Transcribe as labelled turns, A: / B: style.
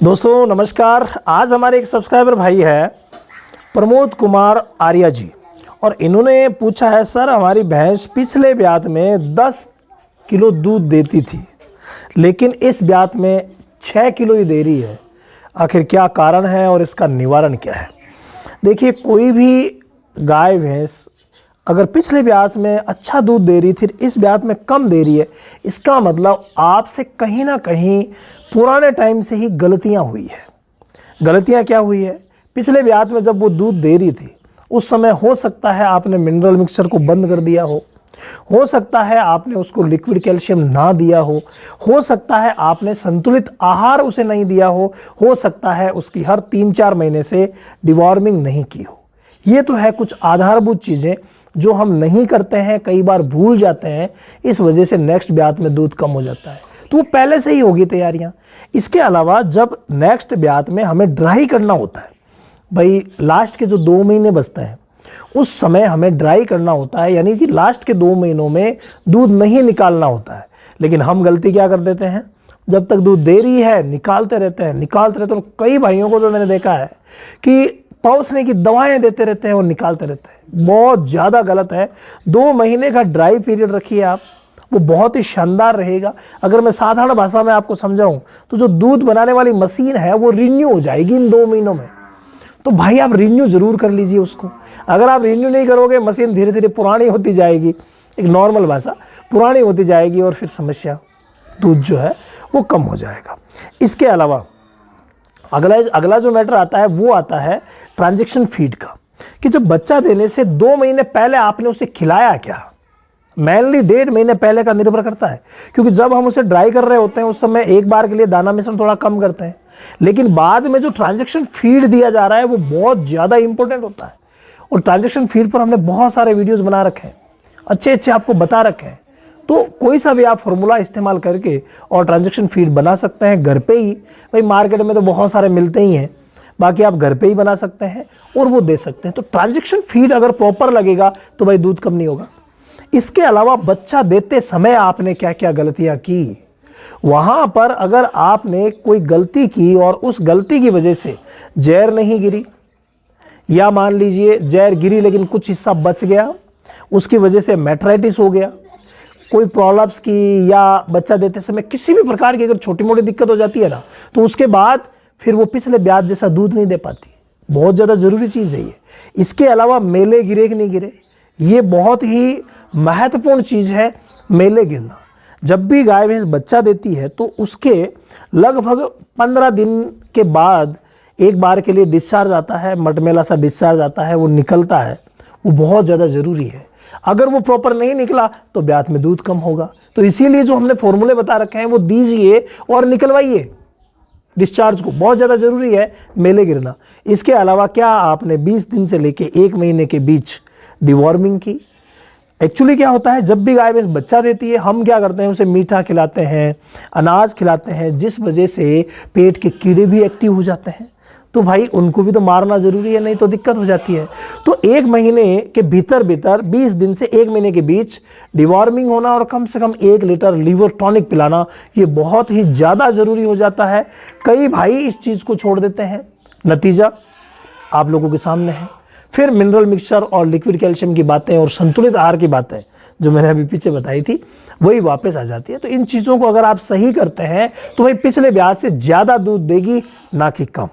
A: दोस्तों नमस्कार। आज हमारे एक सब्सक्राइबर भाई है प्रमोद कुमार आर्या जी, और इन्होंने पूछा है सर हमारी भैंस पिछले ब्यात में 10 किलो दूध देती थी लेकिन इस ब्यात में 6 किलो ही दे रही है, आखिर क्या कारण है और इसका निवारण क्या है। देखिए, कोई भी गाय भैंस अगर पिछले ब्यास में अच्छा दूध दे रही थी, इस ब्यात में कम दे रही है, इसका मतलब आपसे कहीं ना कहीं पुराने टाइम से ही गलतियां हुई है। गलतियां क्या हुई है? पिछले ब्यात में जब वो दूध दे रही थी उस समय हो सकता है आपने मिनरल मिक्सचर को बंद कर दिया हो सकता है आपने उसको लिक्विड कैल्शियम ना दिया हो सकता है आपने संतुलित आहार उसे नहीं दिया हो सकता है उसकी हर 3-4 महीने से डिवॉर्मिंग नहीं की हो। ये तो है कुछ आधारभूत चीज़ें जो हम नहीं करते हैं, कई बार भूल जाते हैं, इस वजह से नेक्स्ट ब्यात में दूध कम हो जाता है। तो वो पहले से ही होगी तैयारियां। इसके अलावा जब नेक्स्ट ब्यात में हमें ड्राई करना होता है, भाई लास्ट के जो 2 महीने बचते हैं उस समय हमें ड्राई करना होता है, यानी कि लास्ट के 2 महीनों में दूध नहीं निकालना होता है। लेकिन हम गलती क्या कर देते हैं, जब तक दूध दे रही है निकालते रहते हैं। और कई भाइयों को तो मैंने देखा है कि पौसने की दवाएं देते रहते हैं और निकालते रहते हैं। बहुत ज़्यादा गलत है। 2 महीने का ड्राई पीरियड रखिए आप, वो बहुत ही शानदार रहेगा। अगर मैं साधारण भाषा में आपको समझाऊं तो जो दूध बनाने वाली मशीन है वो रिन्यू हो जाएगी इन 2 महीनों में। तो भाई आप रिन्यू जरूर कर लीजिए उसको। अगर आप रिन्यू नहीं करोगे मशीन धीरे धीरे पुरानी होती जाएगी, एक नॉर्मल भाषा पुरानी होती जाएगी और फिर समस्या दूध जो है वो कम हो जाएगा। इसके अलावा अगला जो मैटर आता है वो आता है ट्रांजैक्शन फीड का, कि जब बच्चा देने से 2 महीने पहले आपने उसे खिलाया क्या। मेनली 1.5 महीने पहले का निर्भर करता है, क्योंकि जब हम उसे ड्राई कर रहे होते हैं उस समय एक बार के लिए दाना मिश्रण थोड़ा कम करते हैं, लेकिन बाद में जो ट्रांजैक्शन फीड दिया जा रहा है वो बहुत ज़्यादा इंपॉर्टेंट होता है। और ट्रांजैक्शन फीड पर हमने बहुत सारे वीडियोज़ बना रखे हैं, अच्छे आपको बता रखे हैं। तो कोई सा भी आप फॉर्मूला इस्तेमाल करके और ट्रांजैक्शन फीड बना सकते हैं घर पे ही। भाई मार्केट में तो बहुत सारे मिलते ही हैं, बाकी आप घर पे ही बना सकते हैं और वो दे सकते हैं। तो ट्रांजैक्शन फीड अगर प्रॉपर लगेगा तो भाई दूध कम नहीं होगा। इसके अलावा बच्चा देते समय आपने क्या क्या गलतियां की, वहां पर अगर आपने कोई गलती की और उस गलती की वजह से जहर नहीं गिरी, या मान लीजिए जहर गिरी लेकिन कुछ हिस्सा बच गया, उसकी वजह से मेट्राइटिस हो गया, कोई प्रॉब्लम्स की, या बच्चा देते समय किसी भी प्रकार की अगर छोटी मोटी दिक्कत हो जाती है ना, तो उसके बाद फिर वो पिछले ब्याज जैसा दूध नहीं दे पाती। बहुत ज़्यादा ज़रूरी चीज़ है ये। इसके अलावा मेले गिरे कि नहीं गिरे, ये बहुत ही महत्वपूर्ण चीज़ है। मेले गिरना, जब भी गाय भैंस बच्चा देती है तो उसके लगभग 15 दिन के बाद एक बार के लिए डिस्चार्ज आता है, मटमेला सा डिस्चार्ज आता है, वो निकलता है, वो बहुत ज़्यादा ज़रूरी है। अगर वो प्रॉपर नहीं निकला तो ब्यात में दूध कम होगा। तो इसीलिए जो हमने फॉर्मूले बता रखे हैं वो दीजिए और निकलवाइए डिस्चार्ज को, बहुत ज़्यादा ज़रूरी है मेले गिरना। इसके अलावा क्या आपने 20 दिन से लेके 1 महीने के बीच डिवॉर्मिंग की। एक्चुअली क्या होता है, जब भी गाय भैंस बच्चा देती है हम क्या करते हैं, उसे मीठा खिलाते हैं, अनाज खिलाते हैं, जिस वजह से पेट के कीड़े भी एक्टिव हो जाते हैं। तो भाई उनको भी तो मारना ज़रूरी है, नहीं तो दिक्कत हो जाती है। तो 1 महीने के भीतर 20 दिन से 1 महीने के बीच डिवॉर्मिंग होना और कम से कम 1 लीटर लीवर टॉनिक पिलाना, ये बहुत ही ज़्यादा ज़रूरी हो जाता है। कई भाई इस चीज़ को छोड़ देते हैं, नतीजा आप लोगों के सामने है। फिर मिनरल मिक्सचर और लिक्विड कैल्शियम की बातें और संतुलित आहार की बातें जो मैंने अभी पीछे बताई थी वही वापस आ जाती है। तो इन चीज़ों को अगर आप सही करते हैं तो भाई पिछले ब्याज से ज़्यादा दूध देगी, ना कि कम।